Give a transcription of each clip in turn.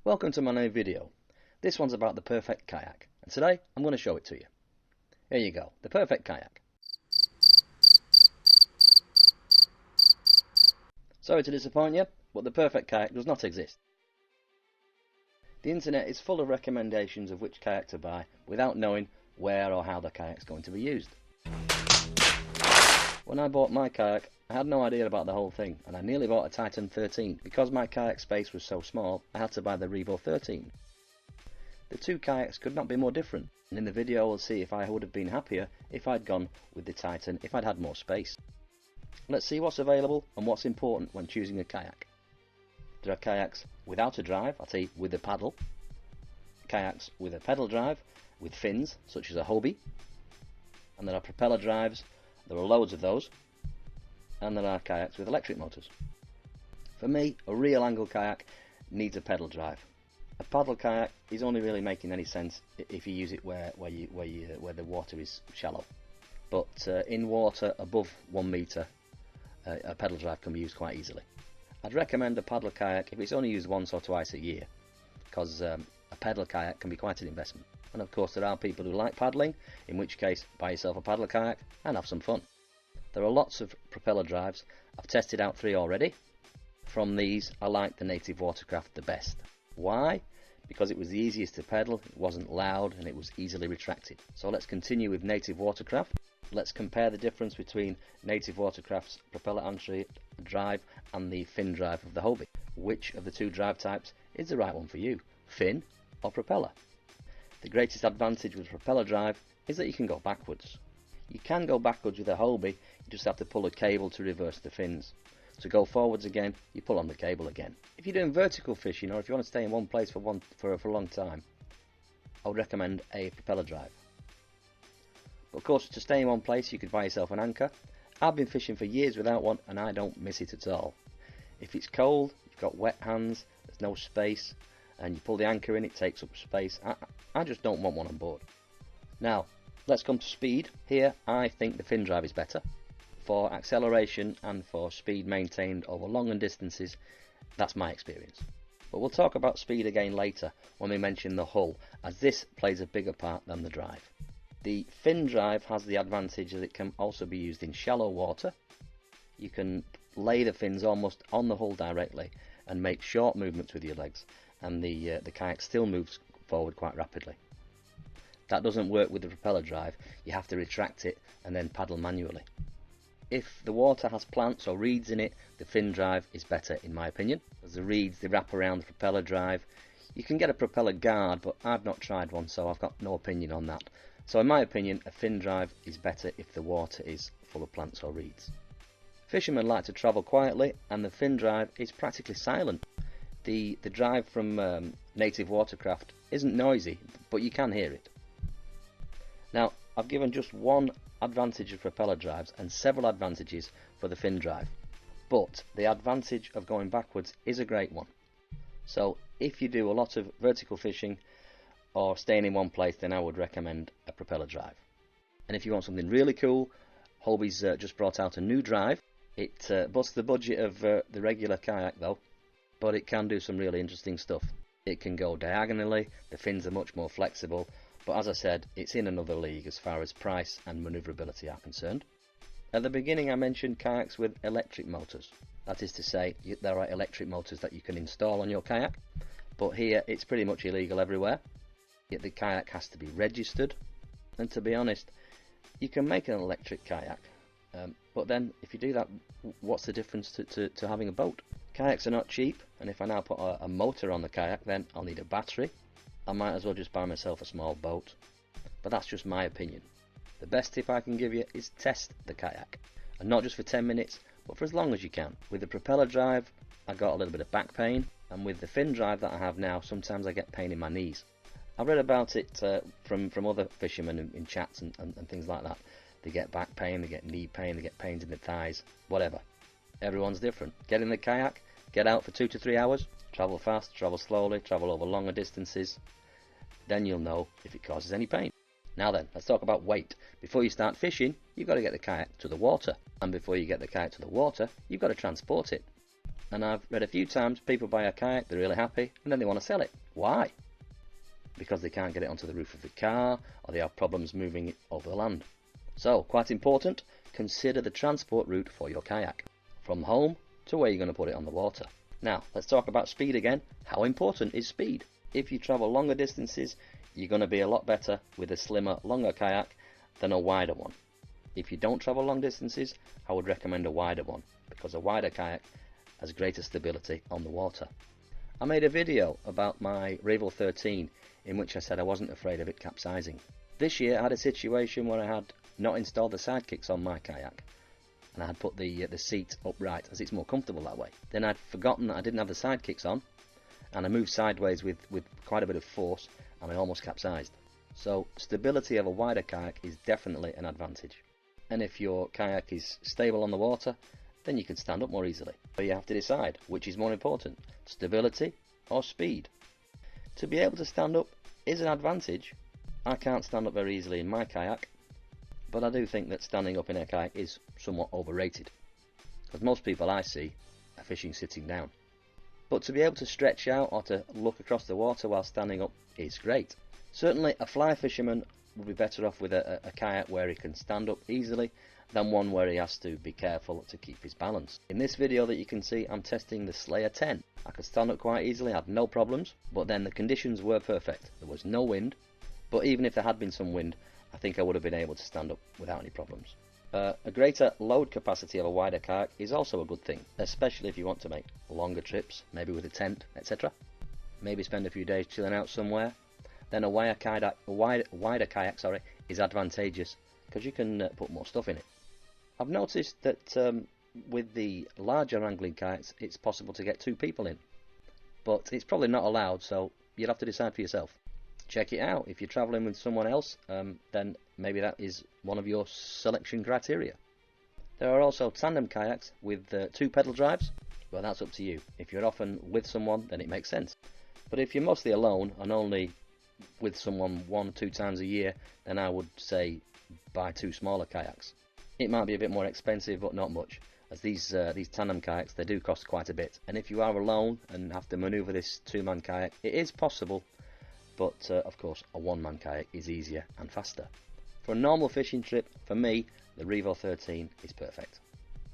Welcome to my new video. This one's about the perfect kayak, and today I'm going to show it to you. Here you go, the perfect kayak. Sorry to disappoint you, but the perfect kayak does not exist. The internet is full of recommendations of which kayak to buy without knowing where or how the kayak's going to be used. When I bought my kayak, I had no idea about the whole thing, and I nearly bought a Titan 13. Because my kayak space was so small, I had to buy the Revo 13. The two kayaks could not be more different, and in the video we'll see if I would have been happier if I'd gone with the Titan if I'd had more space. Let's see what's available and what's important when choosing a kayak. There are kayaks without a drive, I'll say with a paddle, kayaks with a pedal drive, with fins, such as a Hobie, and there are propeller drives, there are loads of those, and there are kayaks with electric motors. For me, a real angle kayak needs a pedal drive. A paddle kayak is only really making any sense if you use it where the water is shallow. But in water above 1 metre, a pedal drive can be used quite easily. I'd recommend a paddle kayak if it's only used once or twice a year, because a pedal kayak can be quite an investment. And of course there are people who like paddling, in which case buy yourself a paddle kayak and have some fun. There are lots of propeller drives. I've tested out 3 already. From these I like the Native Watercraft the best. Why? Because it was the easiest to pedal, it wasn't loud, and it was easily retracted. So let's continue with Native Watercraft. Let's compare the difference between Native Watercraft's propeller entry drive and the fin drive of the Hobie. Which of the two drive types is the right one for you? Fin or propeller? The greatest advantage with propeller drive is that you can go backwards. You can go backwards with a Hobie, you just have to pull a cable to reverse the fins. To go forwards again, you pull on the cable again. If you're doing vertical fishing, or if you want to stay in one place for a long time, I would recommend a propeller drive. But of course, to stay in one place, you could buy yourself an anchor. I've been fishing for years without one, and I don't miss it at all. If it's cold, you've got wet hands, there's no space, and you pull the anchor in, it takes up space. I just don't want one on board. Now, let's come to speed. Here, I think the fin drive is better. For acceleration and for speed maintained over longer distances, that's my experience. But we'll talk about speed again later when we mention the hull, as this plays a bigger part than the drive. The fin drive has the advantage that it can also be used in shallow water. You can lay the fins almost on the hull directly and make short movements with your legs, and the kayak still moves forward quite rapidly. That doesn't work with the propeller drive. You have to retract it and then paddle manually. If the water has plants or reeds in it, the fin drive is better in my opinion, as the reeds, they wrap around the propeller drive. You can get a propeller guard, but I've not tried one, so I've got no opinion on that. So in my opinion, a fin drive is better if the water is full of plants or reeds. Fishermen like to travel quietly, and the fin drive is practically silent. The drive from Native Watercraft isn't noisy, but you can hear it. Now, I've given just one advantage of propeller drives and several advantages for the fin drive, but the advantage of going backwards is a great one. So if you do a lot of vertical fishing or staying in one place, then I would recommend a propeller drive. And if you want something really cool, Hobie's just brought out a new drive. It busts the budget of the regular kayak though, but it can do some really interesting stuff. It can go diagonally, the fins are much more flexible, but as I said, it's in another league as far as price and manoeuvrability are concerned. At the beginning I mentioned kayaks with electric motors. That is to say, there are electric motors that you can install on your kayak, but here it's pretty much illegal everywhere. Yet the kayak has to be registered, and to be honest, you can make an electric kayak, but then if you do that, what's the difference to having a boat? Kayaks are not cheap, and if I now put a motor on the kayak, then I'll need a battery. I might as well just buy myself a small boat, but that's just my opinion. The best tip I can give you is test the kayak, and not just for 10 minutes, but for as long as you can. With the propeller drive, I got a little bit of back pain, and with the fin drive that I have now, sometimes I get pain in my knees. I've read about it from other fishermen in chats and things like that. They get back pain, they get knee pain, they get pains in the thighs, whatever. Everyone's different. Get in the kayak, get out for 2 to 3 hours, travel fast, travel slowly, travel over longer distances. Then you'll know if it causes any pain. Now then, let's talk about weight. Before you start fishing, you've got to get the kayak to the water. And before you get the kayak to the water, you've got to transport it. And I've read a few times people buy a kayak, they're really happy, and then they want to sell it. Why? Because they can't get it onto the roof of the car, or they have problems moving it over the land. So, quite important, consider the transport route for your kayak, from home to where you're going to put it on the water. Now, let's talk about speed again. How important is speed? If you travel longer distances, you're going to be a lot better with a slimmer, longer kayak than a wider one. If you don't travel long distances, I would recommend a wider one, because a wider kayak has greater stability on the water. I made a video about my Revo 13 in which I said I wasn't afraid of it capsizing. This year I had a situation where I had not installed the sidekicks on my kayak, and I had put the seat upright as it's more comfortable that way. Then I'd forgotten that I didn't have the sidekicks on, and I moved sideways with quite a bit of force, and I almost capsized. So stability of a wider kayak is definitely an advantage. And if your kayak is stable on the water, then you can stand up more easily. But you have to decide which is more important, stability or speed. To be able to stand up is an advantage. I can't stand up very easily in my kayak, but I do think that standing up in a kayak is somewhat overrated, because most people I see are fishing sitting down. But to be able to stretch out or to look across the water while standing up is great. Certainly a fly fisherman would be better off with a kayak where he can stand up easily than one where he has to be careful to keep his balance. In this video that you can see, I'm testing the Slayer 10. I could stand up quite easily, had no problems, but then the conditions were perfect. There was no wind, but even if there had been some wind, I think I would have been able to stand up without any problems. A greater load capacity of a wider kayak is also a good thing, especially if you want to make longer trips, maybe with a tent, etc. Maybe spend a few days chilling out somewhere. Then a wider kayak is advantageous because you can put more stuff in it. I've noticed that with the larger angling kayaks it's possible to get 2 people in, but it's probably not allowed, so you'll have to decide for yourself. Check it out. If you're travelling with someone else, then maybe that is one of your selection criteria. There are also tandem kayaks with 2 pedal drives, but that's up to you. If you're often with someone, then it makes sense. But if you're mostly alone and only with someone 1 or 2 times a year, then I would say buy 2 smaller kayaks. It might be a bit more expensive, but not much, as these tandem kayaks, they do cost quite a bit. And if you are alone and have to manoeuvre this 2-man kayak, it is possible, but of course a 1-man kayak is easier and faster. For a normal fishing trip, for me, the Revo 13 is perfect.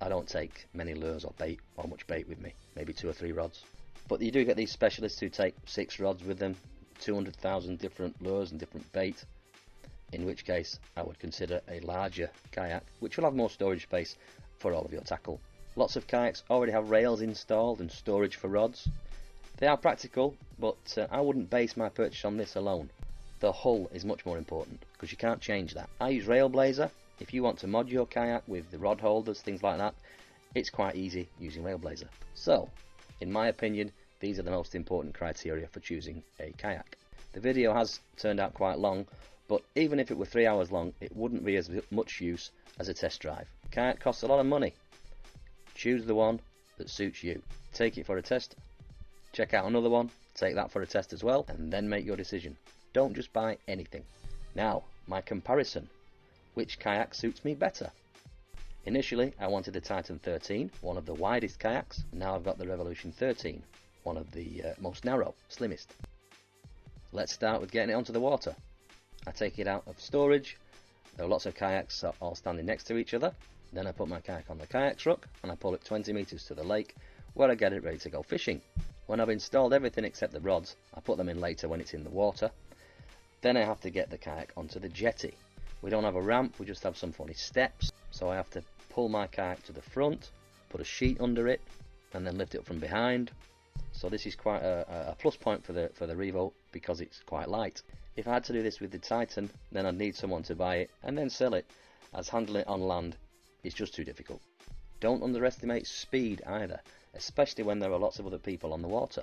I don't take many lures or bait, or much bait with me, maybe 2 or 3 rods. But you do get these specialists who take 6 rods with them, 200,000 different lures and different bait, in which case I would consider a larger kayak, which will have more storage space for all of your tackle. Lots of kayaks already have rails installed and storage for rods. They are practical, but I wouldn't base my purchase on this alone. The hull is much more important, because you can't change that. I use Railblazer. If you want to mod your kayak with the rod holders, things like that, it's quite easy using Railblazer. So, in my opinion, these are the most important criteria for choosing a kayak. The video has turned out quite long, but even if it were 3 hours long, it wouldn't be as much use as a test drive. Kayak costs a lot of money. Choose the one that suits you. Take it for a test, check out another one, take that for a test as well, and then make your decision. Don't just buy anything. Now, my comparison. Which kayak suits me better? Initially, I wanted the Titan 13, one of the widest kayaks. Now I've got the Revolution 13, one of the most narrow, slimmest. Let's start with getting it onto the water. I take it out of storage. There are lots of kayaks all standing next to each other. Then I put my kayak on the kayak truck and I pull it 20 meters to the lake, where I get it ready to go fishing. When I've installed everything except the rods, I put them in later when it's in the water. Then I have to get the kayak onto the jetty. We don't have a ramp, we just have some funny steps, so I have to pull my kayak to the front, put a sheet under it, and then lift it up from behind. So this is quite a plus point for the Revo, because it's quite light. If I had to do this with the Titan, then I'd need someone to buy it and then sell it, as handling it on land is just too difficult. Don't underestimate speed either, especially when there are lots of other people on the water.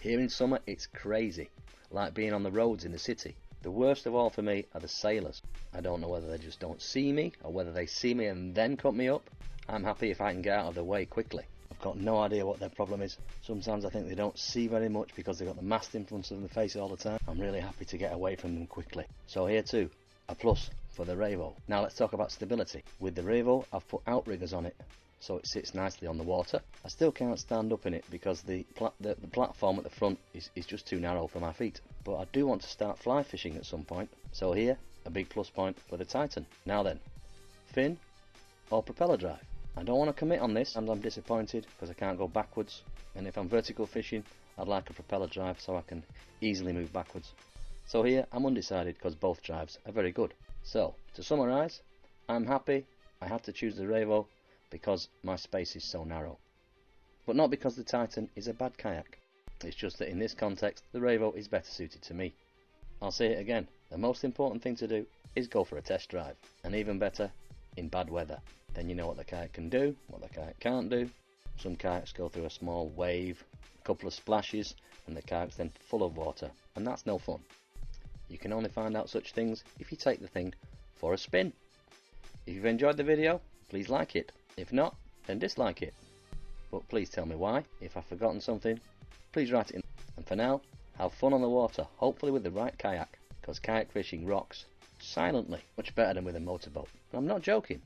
Here in summer it's crazy, like being on the roads in the city. The worst of all for me are the sailors. I don't know whether they just don't see me, or whether they see me and then cut me up. I'm happy if I can get out of their way quickly. I've got no idea what their problem is. Sometimes I think they don't see very much because they've got the mast in front of their face all the time. I'm really happy to get away from them quickly. So here too, a plus for the Revo. Now let's talk about stability. With the Revo, I've put outriggers on it, so it sits nicely on the water. I still can't stand up in it because the platform at the front is just too narrow for my feet. But I do want to start fly fishing at some point, so here, a big plus point for the Titan. Now then, fin or propeller drive? I don't want to commit on this, and I'm disappointed because I can't go backwards, and if I'm vertical fishing, I'd like a propeller drive so I can easily move backwards. So here, I'm undecided because both drives are very good. So, to summarise, I'm happy I had to choose the Revo because my space is so narrow. But not because the Titan is a bad kayak. It's just that in this context, the Revo is better suited to me. I'll say it again, the most important thing to do is go for a test drive, and even better, in bad weather. Then you know what the kayak can do, what the kayak can't do. Some kayaks go through a small wave, a couple of splashes, and the kayak's then full of water, and that's no fun. You can only find out such things if you take the thing for a spin. If you've enjoyed the video, please like it. If not, then dislike it. But please tell me why. If I've forgotten something, please write it in. And for now, have fun on the water, hopefully with the right kayak, because kayak fishing rocks silently, much better than with a motorboat. And I'm not joking.